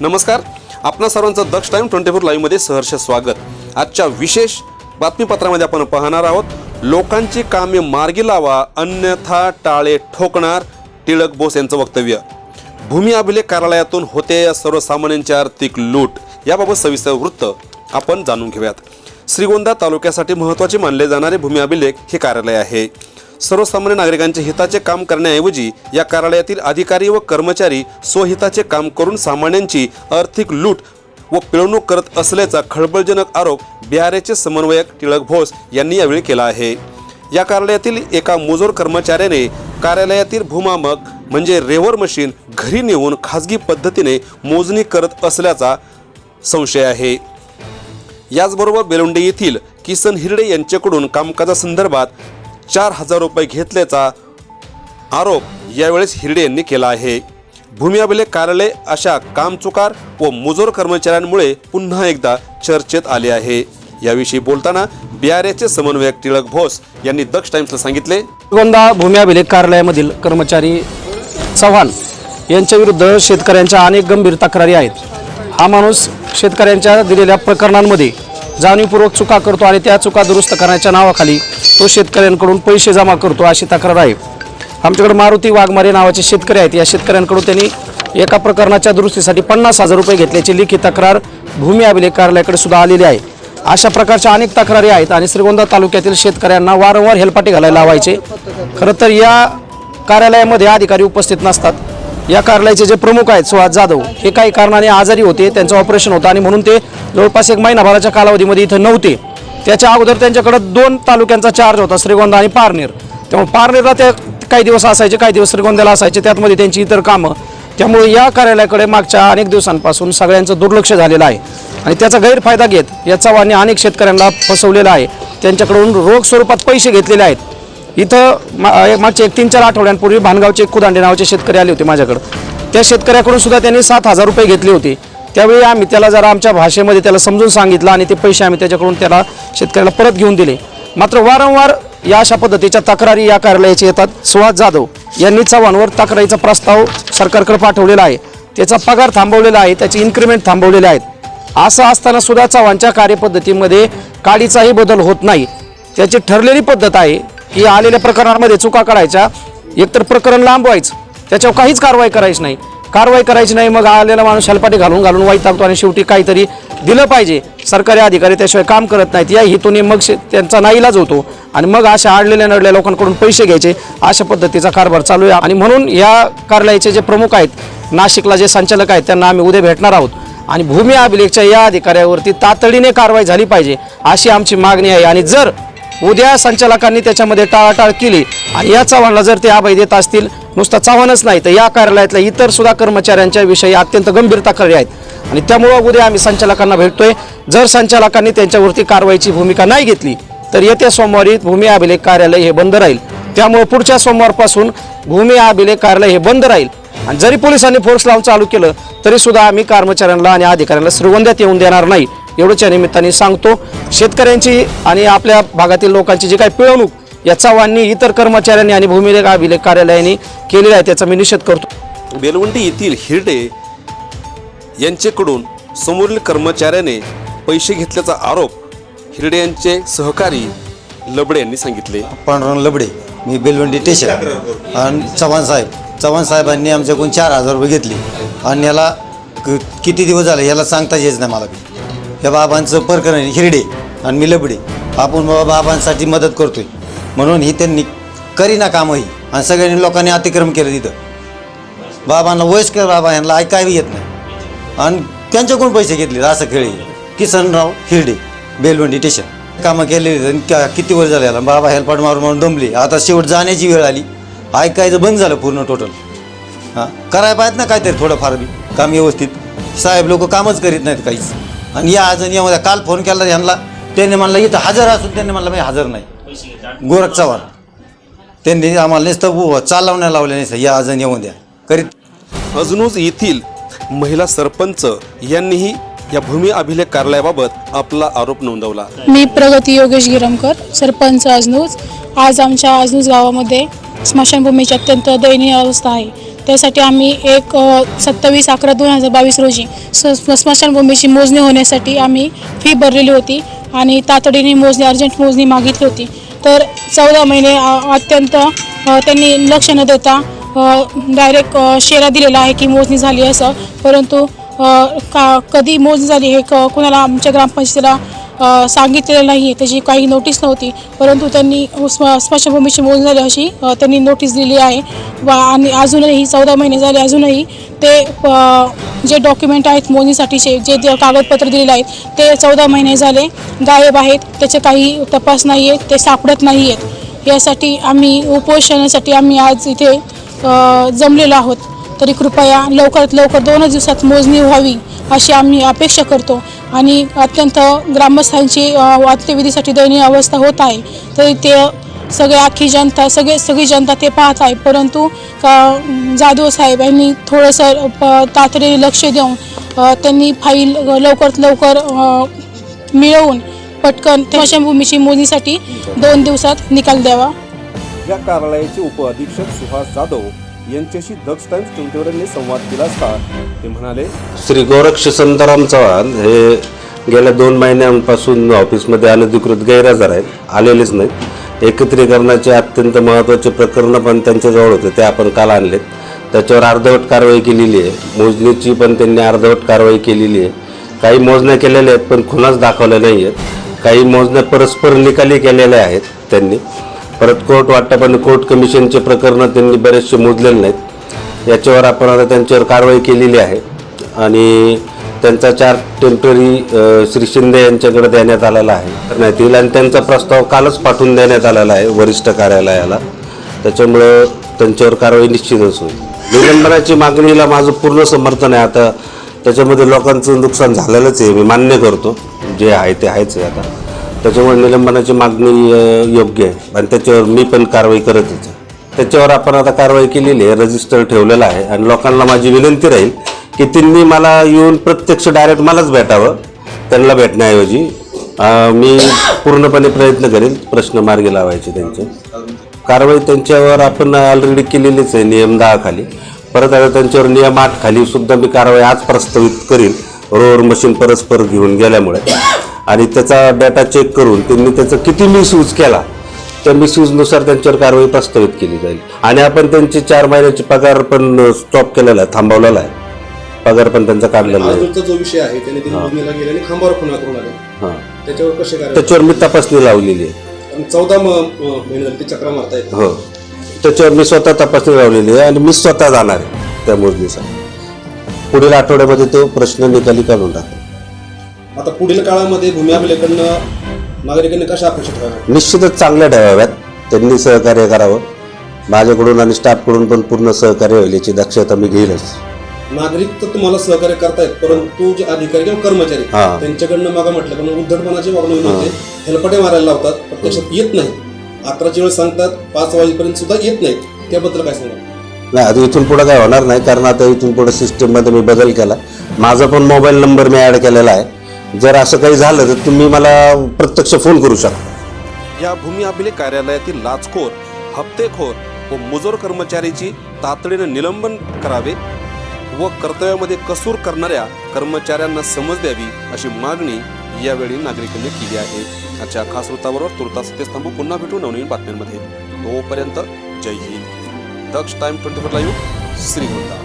नमस्कार, आपणा सर्वांचं दक्ष टाइम 24 लाईव्ह मध्ये सहर्ष स्वागत। आजच्या विशेष बातमीपत्रामध्ये आपण पाहणार आहोत, लोकांची कामे मार्गी लावा अन्यथा टाळे ठोकणार, टिळक बोस यांचं वक्तव्य। भूमी अभिलेख कार्यालयातून होते सर्वसामान्यांची आर्थिक लूट, याबाबत सविस्तर वृत्त आपण जाणून घेऊयात। श्रीगोंदा तालुक्यासाठी महत्त्वाचे मानले जाणारे भूमी अभिलेख हे कार्यालय आहे। सर्वसामान्य नागरिकांचे हिताचे काम करण्याऐवजी या कार्यालयातील अधिकारी व कर्मचारी स्वहिताचे काम करून सामान्यांची आर्थिक लूट व पिळवणूक करत असल्याचा खळबळजनक आरोप बिहारचे समन्वयक टिळक बोस यांनी यावेळी केला आहे। या कार्यालयातील एका मुजोर कर्मचाऱ्याने कार्यालयातील भूमापक म्हणजे रेव्हर मशीन घरी नेऊन खासगी पद्धतीने मोजणी करत असल्याचा संशय आहे। याचबरोबर बेलुंडे येथील किसन हिरडे यांच्याकडून कामकाजासंदर्भात 4,000 रुपये घेतल्याचा आरोप यावेळेस हिरडे यांनी केला आहे। भूमी अभिलेख कार्यालय अशा कामचुकार व मुजोर कर्मचाऱ्यांमुळे पुन्हा एकदा चर्चेत आले आहे। याविषयी बोलताना बिहारचे समन्वयक टिळक बोस यांनी दक्ष टाइम्सला सांगितले, श्रीगोंदा भूमी अभिलेख कार्यालयामधील कर्मचारी चव्हाण यांच्या विरुद्ध शेतकऱ्यांच्या अनेक गंभीर तक्रारी आहेत। हा माणूस शेतकऱ्यांच्या दिलेल्या प्रकरणांमध्ये जाणीवपूर्वक चुका करतो आणि त्या चुका दुरुस्त करण्याच्या नावाखाली तो शेतकऱ्यांकडून पैसे जमा करतो अशी तक्रार आहे। आमच्याकडे मारुती वाघमारे नावाचे शेतकरी आहेत। या शेतकऱ्यांकडून त्यांनी एका प्रकरणाच्या दुरुस्तीसाठी 50,000 रुपये घेतल्याची लिखित तक्रार भूमी अभिलेख कार्यालयाकडे सुद्धा आलेली आहे। अशा प्रकारच्या अनेक तक्रारी आहेत आणि श्रीगोंदा तालुक्यातील शेतकऱ्यांना वारंवार हेलपाटे घालायला लावायचे। खरं तर या कार्यालयामध्ये अधिकारी उपस्थित नसतात। या कार्यालयाचे जे प्रमुख आहेत सुहास जाधव हे काही कारणाने आजारी होते, त्यांचं ऑपरेशन होतं आणि म्हणून ते जवळपास 1 महिनाभराच्या कालावधीमध्ये इथं नव्हते। त्याच्या अगोदर त्यांच्याकडे 2 तालुक्यांचा चार्ज होता, श्रीगोंदा आणि पारनेर। त्यामुळे पारनेरला ते काही दिवस असायचे, काही दिवस श्रीगोंद्याला असायचे, त्यातमध्ये त्यांची इतर कामं। त्यामुळे या कार्यालयाकडे मागच्या अनेक दिवसांपासून सगळ्यांचं दुर्लक्ष झालेलं आहे आणि त्याचा गैरफायदा घेत या चव्हाणने अनेक शेतकऱ्यांना फसवलेलं आहे। त्यांच्याकडून रोख स्वरूपात पैसे घेतलेले आहेत। इथं मागच्या 3-4 आठवड्यांपूर्वी भानगावचे कुदांडे नावाचे शेतकरी आले होते माझ्याकडे। त्या शेतकऱ्याकडून सुद्धा त्यांनी 7,000 रुपये घेतले होते। त्यावेळी आम्ही त्याला जरा आमच्या भाषेमध्ये त्याला समजून सांगितलं आणि ते पैसे आम्ही त्याच्याकडून त्याला शेतकऱ्याला परत घेऊन दिले। मात्र वारंवार या अशा पद्धतीच्या तक्रारी या कार्यालयाचे येतात। सुहास जाधव यांनी चव्हाणवर तक्रारीचा प्रस्ताव सरकारकडे पाठवलेला आहे, त्याचा पगार थांबवलेला आहे, त्याची इन्क्रिमेंट थांबवलेले आहेत। असं असताना सुद्धा चव्हाणच्या कार्यपद्धतीमध्ये काडीचाही बदल होत नाही। त्याची ठरलेली पद्धत आहे की आलेल्या प्रकरणांमध्ये चुका काढायच्या, एकतर प्रकरण लांबवायचं, त्याच्यावर काहीच कारवाई करायची नाही, मग आलेला माणूस हेलपाटे घालून वाईट टाकतो आणि शेवटी काहीतरी दिलं पाहिजे। सरकारी अधिकारी त्याशिवाय काम करत नाहीत, या हेतूने मग त्यांचा नाईलाज होतो आणि मग अशा आडलेल्या नडलेल्या लोकांकडून पैसे घ्यायचे, अशा पद्धतीचा कारभार चालू आहे। आणि म्हणून या कार्यालयाचे जे प्रमुख आहेत, नाशिकला जे संचालक आहेत, त्यांना आम्ही उद्या भेटणार आहोत आणि भूमी अभिलेखच्या या अधिकाऱ्यावरती तातडीने कारवाई झाली पाहिजे अशी आमची मागणी आहे। आणि जर उद्या संचालकांनी त्याच्यामध्ये टाळाटाळ केली आणि या चव्हाणला जर ते अभय देत असतील, नुसता चव्हाणच नाही तर या कार्यालयातल्या इतर सुद्धा कर्मचाऱ्यांच्या विषयी अत्यंत गंभीर तक्रारी आहेत आणि त्यामुळं उद्या आम्ही संचालकांना भेटतोय। जर संचालकांनी त्यांच्यावरती कारवाईची भूमिका नाही घेतली तर येत्या सोमवारी भूमी अभिलेख कार्यालय हे बंद राहील। त्यामुळे पुढच्या सोमवारपासून भूमी अभिलेख कार्यालय हे बंद राहील आणि जरी पोलिसांनी फोर्स लावून चालू केलं तरी सुद्धा आम्ही कर्मचाऱ्यांना आणि अधिकाऱ्यांना श्रीगोंद्यात येऊन देणार नाही, एवढंच या निमित्ताने सांगतो। शेतकऱ्यांची आणि आपल्या भागातील लोकांची जी काही पिळवणूक या चव्हाणनी, इतर कर्मचाऱ्यांनी आणि भूमी अभिलेख कार्यालयाने केलेला आहे त्याचा मी निषेध करतो। बेलवंडी येथील हिरडे यांच्याकडून समोरील कर्मचाऱ्याने पैसे घेतल्याचा आरोप हिरडे यांचे सहकारी लबडे यांनी सांगितले। पांडुरंग लबडे, मी बेलवंडी स्टेशन आणि चव्हाण साहेबांनी आमच्याकडून 4,000 रुपये घेतले आणि याला किती दिवस झाले याला सांगता येत नाही मला। या बाबांचं प्रकरण हिरडे आणि मी लबडे, आपण बाबांसाठी मदत करतोय म्हणून ही त्यांनी करीना कामही आणि सगळ्यांनी लोकांनी अतिक्रम केलं तिथं। बाबांना वयस्कर बाबा यांना ऐकायला येत नाही आणि त्यांच्याकडून पैसे घेतले असं खेळी। किसनराव हिरडे, बेलवंडी स्टेशन कामं केलेली किती वर्ष झाले याला। बाबा हेलपाट मारून दमले, आता शेवट जाण्याची वेळ आली, ऐकायचं बंद झालं पूर्ण टोटल। हां, करायला पाहिजे ना काहीतरी थोडंफार बी काम व्यवस्थित। साहेब लोक कामच करीत नाहीत काहीच। आणि या आज यामध्ये काल फोन केला यांना, त्यांनी म्हणलं इथं हजर असून त्यांनी म्हणलं मी हजर नाही। गोरख चव्हाण त्यांनी आम्हाला नुसतं चालवण्याला लावलं नाही, या आज येऊन द्या करीत। अजनूज येथील महिला सरपंच यांनीही या भूमी अभिलेख कार्यालयाबाबत आपला आरोप नोंदवला। मी प्रगती योगेश गिरमकर, सरपंच अजनूज। आज आमच्या अजनूज गावामध्ये स्मशानभूमीची अत्यंत दयनीय अवस्था आहे। त्यासाठी आम्ही 27/11/2022 रोजी स्मशानभूमीची मोजणी होण्यासाठी आम्ही फी भरलेली होती आणि तातडीने मोजणी अर्जंट मोजणी मागितली होती. तर 14 महिने अत्यंत त्यांनी लक्ष न देता डायरेक्ट शेरा दिलेला आहे की मोजणी झाली असं, परंतु कधी मोजणी झाली हे कुणाला आमच्या ग्रामपंचायतीला सांगितलेलं नाही आहे, त्याची काही नोटीस नव्हती. परंतु त्यांनी स्मशानभूमीची मोजणी झाली अशी त्यांनी नोटीस दिली आहे आणि अजूनही 14 महिने झाले, अजूनही ते जे डॉक्युमेंट आहेत मोजणीसाठीचे जे कागदपत्र दिलेले आहेत ते 14 महिने झाले गायब आहेत. त्याचे काही तपास नाही आहेत, ते सापडत नाही आहेत. यासाठी आम्ही उपोषणासाठी आम्ही आज इथे जमलेलो आहोत. तरी कृपया लवकरात लवकर 2 दिवसात मोजणी व्हावी अशी आम्ही अपेक्षा करतो आणि अत्यंत ग्रामस्थांची अंत्यविधीसाठी दयनीय अवस्था होत आहे. तरी ते अख्खी जनता सगळी जनता ते पाहत आहे, परंतु जाधव साहेब यांनी थोडंसं तातडीने लक्ष देऊन त्यांनी फाईल लवकरात लवकर मिळवून पटकन स्मशानभूमीची मोजणीसाठी 2 दिवसात निकाल द्यावा. या कार्यालयाचे उपअधीक्षक सुहास जाधव यांच्याशी दक्ष टाइम्स 24 संवाद केला असता ते म्हणाले, श्री गोरक्ष संताराम चव्हाण हे गेल्या 2 महिन्यांपासून ऑफिसमध्ये अनधिकृत गैरहजर आहेत, आलेलेच नाहीत. एकत्रीकरणाचे अत्यंत महत्त्वाचे प्रकरणं पण त्यांच्याजवळ होते, ते आपण काल आणलेत. त्याच्यावर अर्धवट कारवाई केलेली आहे. मोजणीची पण त्यांनी अर्धवट कारवाई केलेली आहे. काही मोजण्या केलेल्या आहेत पण खुनाच दाखवल्या नाही आहेत. काही मोजण्या परस्पर निकाली केलेल्या आहेत त्यांनी. परत कोर्ट वाटपाने कोर्ट कमिशनचे प्रकरणं त्यांनी बरेचसे मोजलेले नाहीत. याच्यावर आपण आता त्यांच्यावर कारवाई केलेली आहे आणि त्यांचा चार्ज टेम्पररी श्री शिंदे यांच्याकडे देण्यात आलेला आहे करण्यात येईल आणि त्यांचा प्रस्ताव कालच पाठवून देण्यात आलेला आहे वरिष्ठ कार्यालयाला. त्याच्यामुळं त्यांच्यावर कारवाई निश्चितच होईल. निलंबनाची मागणीला माझं पूर्ण समर्थन आहे. आता त्याच्यामध्ये लोकांचं नुकसान झालेलंच आहे, मी मान्य करतो. जे आहे ते आहेच आहे आता. त्याच्यामुळे निलंबनाची मागणी योग्य आहे आणि त्याच्यावर मी पण कारवाई करतच आहे. त्याच्यावर आपण आता कारवाई केलेली आहे, रजिस्टर ठेवलेला आहे आणि लोकांना माझी विनंती राहील की त्यांनी मला येऊन प्रत्यक्ष डायरेक्ट मलाच भेटावं. त्यांना भेटण्याऐवजी मी पूर्णपणे प्रयत्न करेन प्रश्न मार्गी लावायचे. त्यांचे कारवाई त्यांच्यावर आपण ऑलरेडी केलेलीच आहे नियम 10 खाली. परत आता त्यांच्यावर नियम 8 खाली सुद्धा मी कारवाई आज प्रस्तावित करीन रोवर मशीन परस्पर घेऊन गेल्यामुळे आणि त्याचा डेटा चेक करून त्यांनी त्याचा किती मिसयूज केला त्या मिसयूजनुसार त्यांच्यावर कारवाई प्रस्तावित केली जाईल. आणि आपण त्यांचे 4 महिन्याचे पगार पण स्टॉप केलेला आहे, थांबवलेला आहे. पगार पण त्यांचा काढलेला आहे. जो विषय आहे त्याने मोजणीला गेले आणि खांबावर खुणा करून आले, त्याच्यावर कसे त्याच्यावर मी तपासणी लावलेली आहे. 14 महिने झाले ते चक्रा मारतायत. हो, त्याच्यावर मी स्वतः तपासणी लावलेली आहे आणि मी स्वतः जाणार आहे त्या मोजणीसाठी. पुढील आठवड्यामध्ये तो प्रश्न निकाली काढून टाकेल. आता पुढील काळामध्ये भूमी अभिलेखांना नागरिकांनी कशा अपेक्षा ठेवाव्या? निश्चितच चांगल्या ठेवाव्यात. त्यांनी सहकार्य करावं. माझ्याकडून आणि स्टाफकडून पण पूर्ण सहकार्य होईल याची दक्षता मी घेईलच. नागरिक तर तुम्हाला सहकार्य करतायत, परंतु जे अधिकारी किंवा कर्मचारी त्यांच्याकडनं मागा म्हटलं पण उद्धटपणाची वागणूक होते, हेलपाटे मारायला लावतात, प्रत्यक्षात येत नाही. 11ची वेळ सांगतात, 5 वाजेपर्यंत सुद्धा येत नाहीत. त्याबद्दल काय सांगा? नाही, आता इथून पुढं काय होणार नाही, कारण आता इथून पुढे सिस्टीममध्ये मी बदल केला. माझा पण मोबाईल नंबर मी ॲड केलेला आहे. जर असं काही झालं तर तुम्ही मला प्रत्यक्ष फोन करू शकता. या भूमी अभिलेख कार्यालयातील लाचखोर, हप्तेखोर व मुजोर कर्मचारीची तातडीने निलंबन करावे व कर्तव्यामध्ये कसूर करणाऱ्या कर्मचाऱ्यांना समज द्यावी अशी मागणी यावेळी नागरिकांनी केली आहे. आजच्या खास वृत्ताबरोबर तुर्तास इथेच थांबू. पुन्हा भेटू नवनवीन बातम्यांमध्ये. तोपर्यंत जय हिंद. दक्ष टाइम 24 लाईव्ह, श्रीगोंदा.